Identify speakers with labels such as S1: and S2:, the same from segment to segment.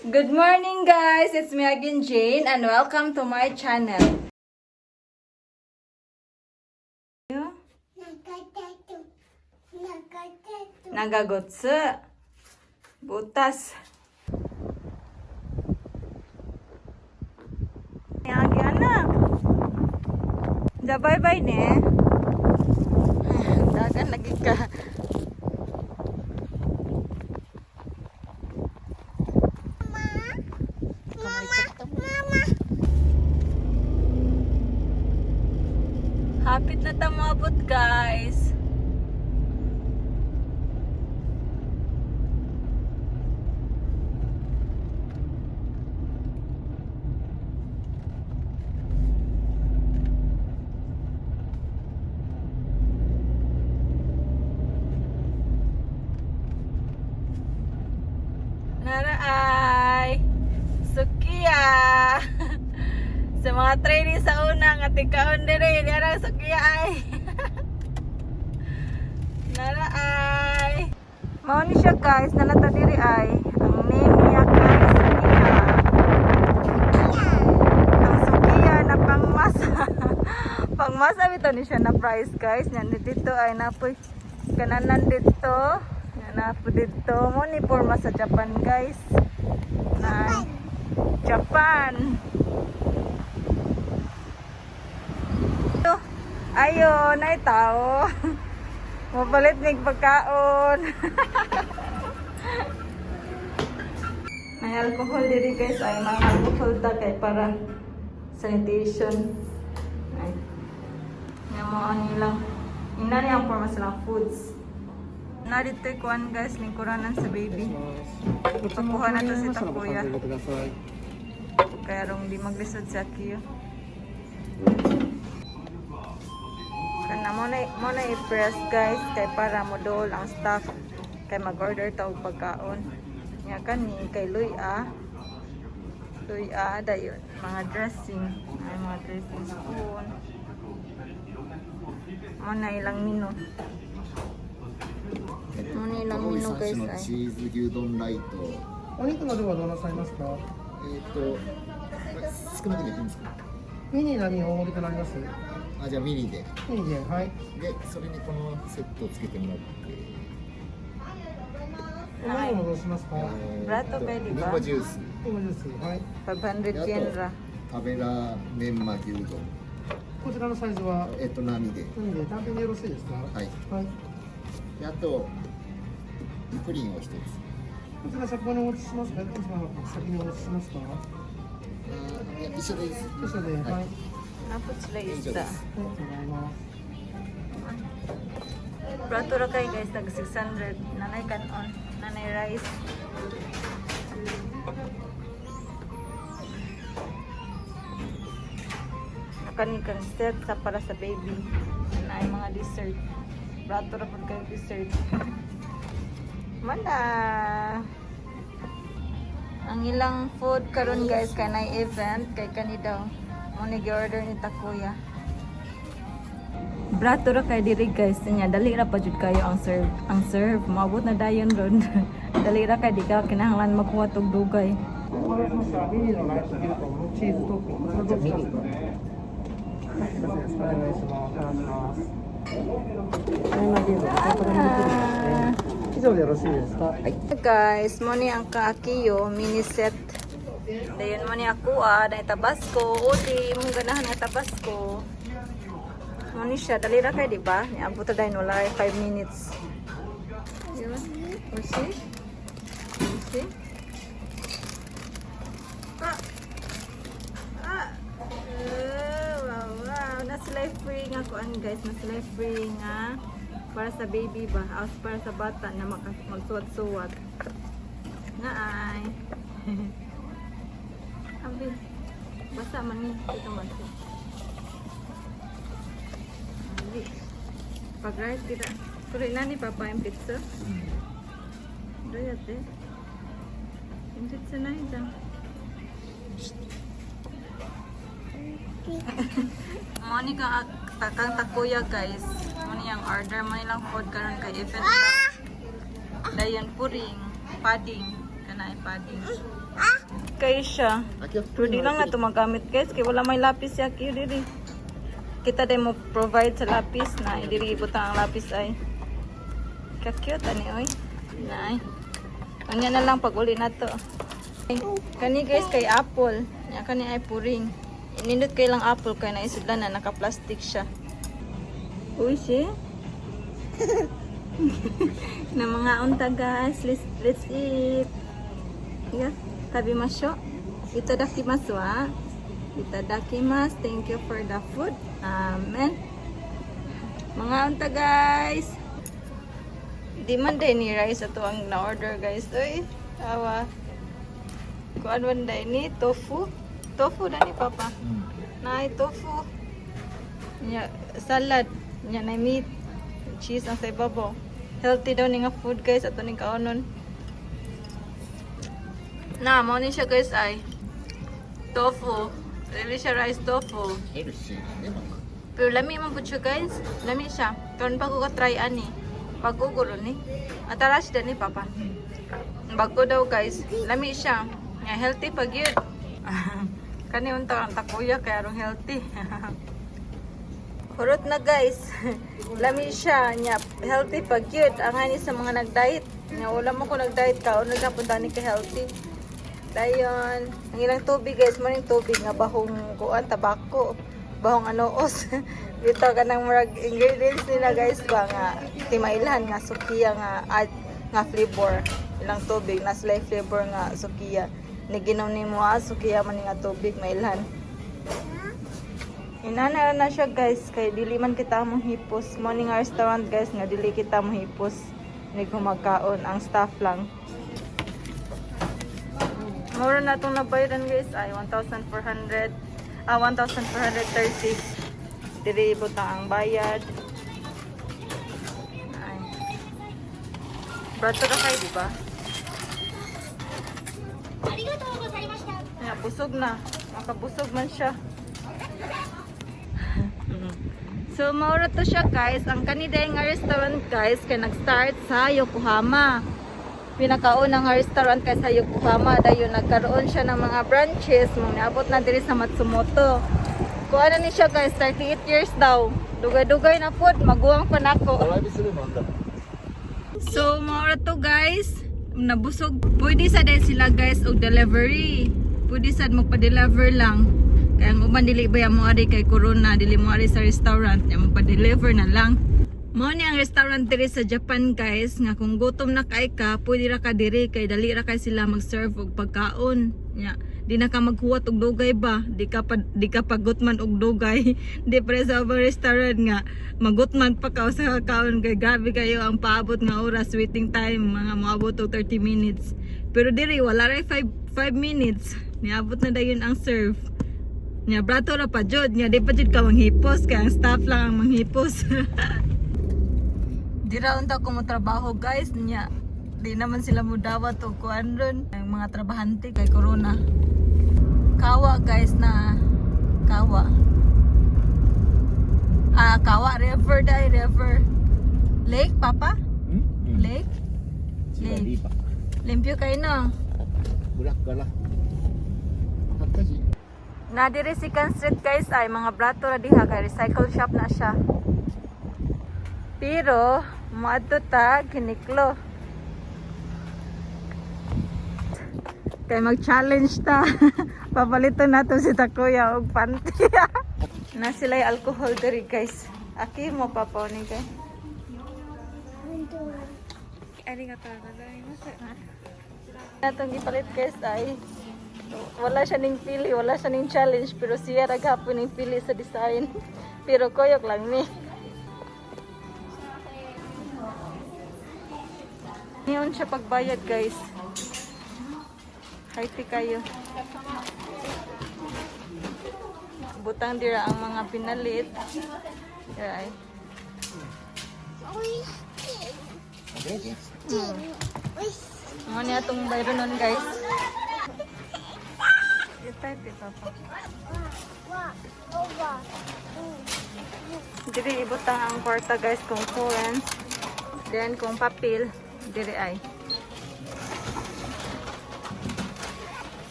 S1: Good morning guys, it's me again Jane and welcome to my channel. Nagagotsu. Butas. Yang anak. Ja bye-bye ne. Dagan lagi ka. Hapit na tayo maabot guys. Naraay! Sukiya! Sa mga training sa una nga tikaon dire diarang sukiya ay. Naraay! Mao ni siya guys, nalata diri ay ang name niya guys Sukiya. Ang Sukiya na pangmasa. Pangmasa bito ni siya na price guys. Yan dito ay napoy kananan dito. Napo dito mo ni porma sa Japan guys. Na Japan. Ayo, nay tao. Mapalit nig pagkaon. May alcohol diri guys, ay mga alcohol ta kay para sanitation. Ay. Nga mo nilang ina niya ang porma sa foods. Narito kuan guys, lingkuranan sa baby. Ipakuha na to si Takuya. Kaya rong di maglisod sa Kiyo. Kana mo na i-press guys, kay para mo dol ang staff. Kay mag-order ta og pagkaon. Nya kani kay Luya. Luya dayon, mga dressing. Ay mga dressing spoon. Mo na ilang menu. Mo na ilang menu guys ay.
S2: チーズ牛丼ライト。
S3: お肉の量はどうなさいますか？
S2: 少なくできるんですか？
S3: ミニ何大盛りとなります？
S2: あ、じゃあミニで。
S3: ミニで、はい。
S2: で、それにこのセットをつけてもらって。
S3: お飲み物どうしますか？
S1: ブラッドベリー
S2: リン
S1: ba?
S2: ゴジュース。
S3: リンゴジュース、はい。
S1: 500 yen ra.
S2: 食べらメンマ牛丼。
S3: こちらのサイズは
S2: 並で。
S3: ミニで単品でよろしいですか？
S2: はい。
S3: はい。
S2: で、あとプリンを一つ。
S3: こちら先にお持ちしますか？一番先にお持ちしますか？
S2: いや、一緒です。
S3: 一緒で、はい。
S1: Napot sila
S2: 以上
S1: isda.
S2: です。
S3: ありがとうございます。
S1: Prato ra kay guys, tag 600. Nanay kanon, nanay rice. Nakani kang set sa para sa baby. Nanay mga dessert. Prato ra pud kay dessert. Mana. Ang ilang food karon guys kanay event kay kani daw. Mo ni gi-order ni Takuya. Brato ra kay diri guys niya dali ra pa jud kayo ang serve maabot na dayon ron. Dali ra kay di ka kinahanglan magkuha tog dugay.
S3: お待たせしました。ミニのライス牛丼のチーズトッピング。こちらどうしますか？はい、すいません。お願いします。お願いします。はい、まあ、牛丼、これもできるんですね。以上でよろしいですか？はい。
S1: Guys, mo ni ang kaakiyo mini set. Dayon mo ni ako na Tabasco. Udi mong ganahan nga Tabasco. Mo ni siya dali ra kay di ba? Niabot ta dayon wala 5 minutes. Diba? See? See? Wow. Nasa life free nga kuan guys, nasa life free nga para sa baby ba, as para sa bata na magsuwat-suwat. Nga ay. Abi. Basta man ni ito man. Abi. Pag-rice kita. Kuri na ni papa yung pizza. Dayate. Yung pizza na ito. Moni kang Takuya guys. Moni ang order mo nilang food karon kay event. Dayon puring, padding, kanay padding. Kay siya.
S2: Aki,
S1: Pero di lang na ito magamit guys. Kaya wala may lapis ya kyo diri. Kita din mo provide sa lapis na. Diri ibutang ang lapis ay. Ka-cute ani oy. Nay. Kanya na lang pag uli na to. Kani guys kay apple. Nya kani ay puring. Inindot kay lang apple kay naisudlan na naka-plastic siya. Uy siya. Na mga unta guys. Let's eat. Yeah. Tabimasyo. Itadakimasu wa. Itadakimasu. Thank you for the food. Amen. Mga unta guys. Di man day ni rice ato ang na-order guys. Uy. Awa. Kuan man day ni tofu. Tofu na ni Papa. Nay tofu. Nya salad. Nya na meat. Cheese ang sa ibabaw. Healthy daw ni nga food guys. Ato ning kaonon. Na, mo ni siya guys ay tofu. Really siya rice tofu.
S2: ヘルシーだね、まあ
S1: Pero lami man po siya guys. Lami siya. Karon pa ko ka-try ani. Pag-ugulo ni. Ataras din ni Papa. Bago daw guys. Lami siya. Nga healthy pag yun. Kani unta ang takuya kaya rong healthy. Hurot na guys. Lami siya. Nga healthy pag yun. Ang hani sa mga nag-diet. Nga wala mo ko nag-diet ka. Ano na punta ni ka healthy. Dayon. Ang ilang tubig guys. Maring tubig nga bahong kuan tabako. Bahong anoos. Dito ka ng marag ingredients nila guys ba nga timailan nga sukiya nga nga flavor. Ilang tubig na slight flavor nga sukiya. Niginom ni mo sukiya man nga tubig mailhan. Inana na siya guys kay dili man kita mong hipos. Morning restaurant guys nga dili kita mong hipos. Ni gumakaon ang staff lang. Mura na itong nabayaran guys ay 1,400 1,430. Diri butang ang bayad. Ay. Brato na kayo, diba? Ay, busog na. Makabusog man siya. So, maura to siya guys. Ang kaniday nga restaurant guys kay nag-start sa Yokohama. Pinakaunang restaurant kay sa Yokohama. Dayon nagkaroon siya ng mga branches. Naabot na diri sa Matsumoto. Kung ano ni siya guys, 38 years daw. Dugay-dugay na po, maguwang pa nako.
S2: ドライブスルーもあんだ
S1: So, maura to guys. Nabusog. Pwede sa din sila guys og delivery. Pwede sa magpa-deliver lang. Kaya ang uban dili ba mo ari kay corona, dili mo ari sa restaurant, ya magpa-deliver na lang. Mao ni ang restaurant diri sa Japan guys, nga kung gutom na kay ka, pwede ra ka diri kay dali ra kay sila mag-serve og pagkaon. Ya, di na ka maghuwat og dugay ba? Di ka pagutman og dugay. Di pre sa restaurant nga magutman pa ka sa kaon kay grabe kayo ang paabot nga oras waiting time, mga moabot og 30 minutes. Pero diri wala ra 5 minutes. Niabot na dayon ang serve. Nya brato ra pa jud, nya di pa jud ka manghipos kay ang staff lang ang manghipos. Di ra unta ko mo trabaho guys nya. Di naman sila mudawat o kuan ron. Ang mga trabahante kay corona. Kawa guys na kawa. Kawa river dai river. Lake papa? Lake? Lake. Limpyo kayo no?
S2: Bulak ka lang. Hataji.
S1: Nadiri Second Street guys ay mga blato ra diha kay recycle shop na siya. Pero moadto ta kiniklo. Kay mag-challenge ta. Papalitan nato si Takuya og panty. Na sila'y alcohol diri guys. Aki mo papawni kay. Arigatou gozaimasu. Natong gipalit guys ay wala siya ning pili, wala siya ning challenge pero siya ra gapon ning pili sa design. Pero koyok lang ni. Niyon siya pagbayad guys. Haiti kayo. Butang dira ang mga pinalit. Right. Ano niya itong bayro nun guys? Ito papa. Diri ibutang ang kwarta guys kung current. Then kung papel. Diri ay.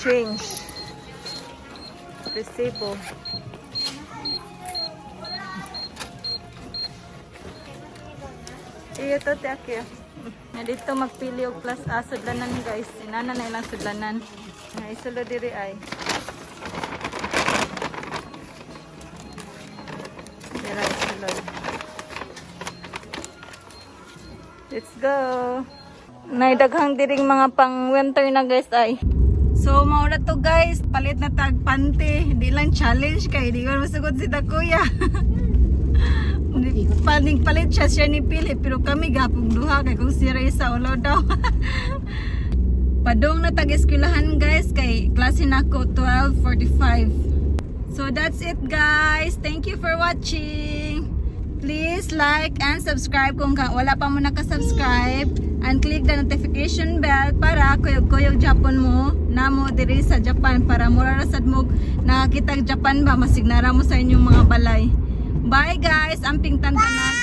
S1: change. Resibo. Iyo to te akya. Na dito magpili og plus sudlanan guys. Inana na ilang sudlanan. Ay isulo diri ay. Dira isulo. Let's go. Naidaghang diring mga pang winter na guys ay. So maura to guys, palit na tag panty. Hindi lang challenge kay di ko masugod si Takuya. Palit siya ni Pili pero kami gapong duha kay kung si Reza ulo daw. Padong na tag-eskwelahan guys kay klase nako 12:45. So that's it guys. Thank you for watching. Please like and subscribe kung wala pa mo naka-subscribe and click the notification bell para kuyog-kuyog Japon mo na mo diri sa Japan para mura ra sad mo nakakita Japan ba masignara mo sa inyong mga balay. Bye guys, amping tantanan.